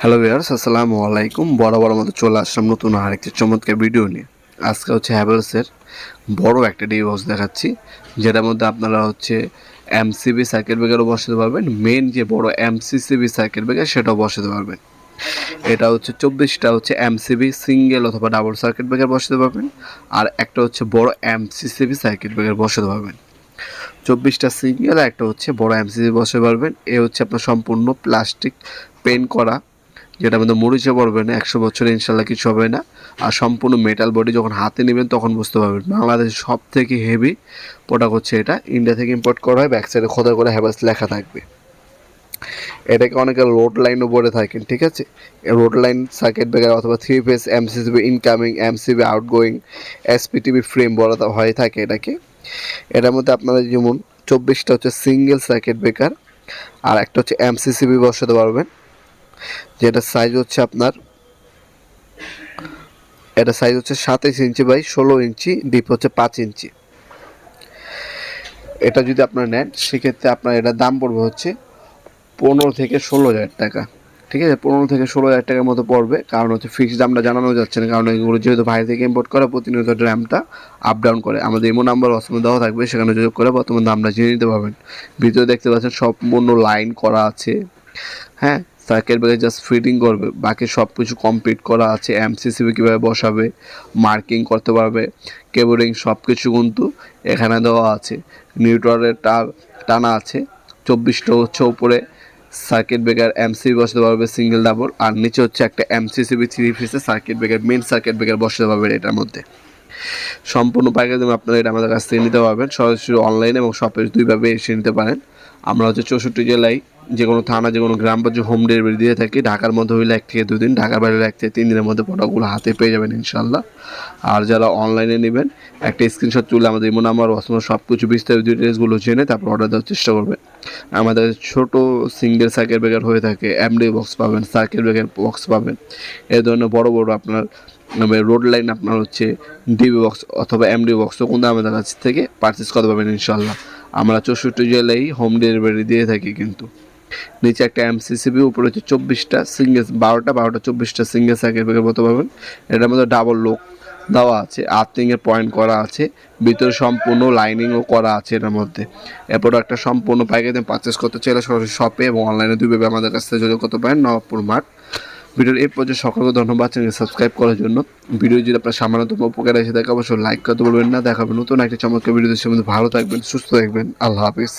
Hello viewers, আসসালামু আলাইকুম। বরাবর মতো চলে আসলাম নতুন আরেকটি চমৎকার ভিডিও নিয়ে। আজকে হচ্ছে হ্যাভেলসের বড় একটা ডি বক্স দেখাচ্ছি, যেটার মধ্যে আপনারা হচ্ছে এমসিবি সার্কিট ব্রেকারও বসাতে পারবেন, মেন যে বড় এমসিসিবি সার্কিট ব্রেকার সেটাও বসাতে পারবেন। এটা হচ্ছে 24টা হচ্ছে এমসিবি সিঙ্গেল অথবা ডাবল সার্কিট ব্রেকার বসাতে পারবেন, আর একটা হচ্ছে বড় এমসিসিবি সার্কিট ব্রেকার বসাতে পারবেন। 24টা সিঙ্গেল, একটা হচ্ছে বড় এমসিসিবি বসাতে পারবেন। এ হচ্ছে আপনার সম্পূর্ণ প্লাস্টিক পেন্ট করা, যেটা আমাদের মরিচে পড়বে না, 100 বছরে ইনশাল্লাহ কিছু হবে না। আর সম্পূর্ণ মেটাল বডি, যখন হাতে নেবেন তখন বুঝতে পারবেন বাংলাদেশের সব থেকে হেভি প্রোডাক্ট হচ্ছে এটা। ইন্ডিয়া থেকে ইম্পোর্ট করা হয়, ব্যাক সাইডে খোদাই করে হ্যাভেলস লেখা থাকবে। এটাকে অনেকে রোড লাইনও বলে থাকেন, ঠিক আছে। রোড লাইন সার্কিট ব্রেকার অথবা 3 phase MCCB incoming, MCB outgoing, SPTB frame বলা হয়ে থাকে এটাকে। এটার মধ্যে আপনারা যেমন 24টা হচ্ছে সিঙ্গেল সার্কিট ব্রেকার, আর একটা হচ্ছে এমসিসিবি বসাতে পারবেন, যেটা সাইজ হচ্ছে আপনার, এটা সাইজ হচ্ছে 27 ইঞ্চি বাই 16 ইঞ্চি, ডিপ হচ্ছে 5 ইঞ্চি। এটা যদি আপনারা নেন সেক্ষেত্রে আপনার এটার দাম পড়বে হচ্ছে 15 থেকে 16,000 টাকা, ঠিক আছে। 15 থেকে 16,000 টাকার মতো পড়বে, কারণ হচ্ছে ফিক্সড দামটা জানানো যাচ্ছে না, কারণ এগুলো যেহেতু বাইরে থেকে ইম্পোর্ট করা, প্রতিনিয়ত র্যামটা আপ ডাউন করে। আমাদের ইমো নাম্বার অসময় দেওয়া থাকবে, সেখানে যোগাযোগ করে বর্তমান দামটা জেনে নিতে পারবেন। ভিতরে দেখতে পাচ্ছেন সম্পূর্ণ লাইন করা আছে, হ্যাঁ। সার্কিট ব্রেকার জাস্ট ফিটিং করবে, বাকি সব কিছু কমপ্লিট করা আছে। এমসিসিবি কীভাবে বসাবে, মার্কিং করতে পারবে, কেবলিং সব কিছু কিন্তু এখানে দেওয়া আছে। নিউট্রালের তার টানা আছে। 24টা হচ্ছে উপরে সার্কিট ব্রেকার এমসিবি বসাতে পারবে সিঙ্গেল ডাবল, আর নিচে হচ্ছে একটা এমসিসিবি 3 ফেজের circuit breaker, main circuit breaker বসাতে পারবেন এটার মধ্যে। সম্পূর্ণ পাইকারি দামে আপনারা এটা আমাদের কাছ থেকে নিতে পারবেন, সরাসরি অনলাইনে এবং শপে দুইভাবে এসে নিতে পারেন। আমরা হচ্ছে 64 জেলায় যে কোনো থানা, যে কোনো গ্রাম পর্যায়ে হোম ডেলিভারি দিয়ে থাকি। ঢাকার মধ্যে হইলে 1 থেকে 2 দিন, ঢাকার বাইরে 1 থেকে 3 দিনের মধ্যে প্রোডাক্টগুলো হাতে পেয়ে যাবেন ইনশাল্লাহ। আর যারা অনলাইনে নেবেন, একটা স্ক্রিনশট তুলে আমাদের ইমো নাম্বার অসময় সব কিছু বিস্তারিত ডিটেলসগুলো জেনে তারপর অর্ডার দেওয়ার চেষ্টা করবেন। আমাদের ছোট সিঙ্গেল সার্কিট ব্রেকার হয়ে থাকে, এমডি বক্স পাবেন, সার্কিট ব্রেকার বক্স পাবেন। এই ধরনের বড় বড় আপনার রোড লাইন আপনার হচ্ছে ডিবি বক্স অথবা এমডি বক্সও কিন্তু আমাদের কাছ থেকে পারচেস করতে পারবেন ইনশাল্লাহ। আমরা 64 জেলায় হোম ডেলিভারি দিয়ে থাকি কিন্তু। নিচে একটা এমসিসিবি, উপরে হচ্ছে 24টা সিঙ্গেল, 12টা 24টা সিঙ্গেল সার্কিট ব্রেকার বলতে পারবেন। এটার মধ্যে ডাবল লোক দেওয়া আছে, আর্থিংয়ের পয়েন্ট করা আছে, ভিতরে সম্পূর্ণ লাইনিংও করা আছে এটার মধ্যে। এই প্রোডাক্টটা সম্পূর্ণ পাইকারি পারচেস করতে চাইলে সরাসরি শপে এবং অনলাইনে দুইভাবে আমাদের কাছ থেকে যোগাযোগ করতে পারেন, নবাবপুর মাঠ। ভিডিওর এই পর্যায়ে সকলকে ধন্যবাদ চ্যানেল সাবস্ক্রাইব করার জন্য। ভিডিও যদি আপনার সামান্যতম উপকার এসে থাকে অবশ্যই লাইক করতে বলবেন না। দেখাবেন নতুন একটা চমৎকার ভিডিও, সে মধ্যে ভালো থাকবেন, সুস্থ থাকবেন। আল্লাহ হাফিজ।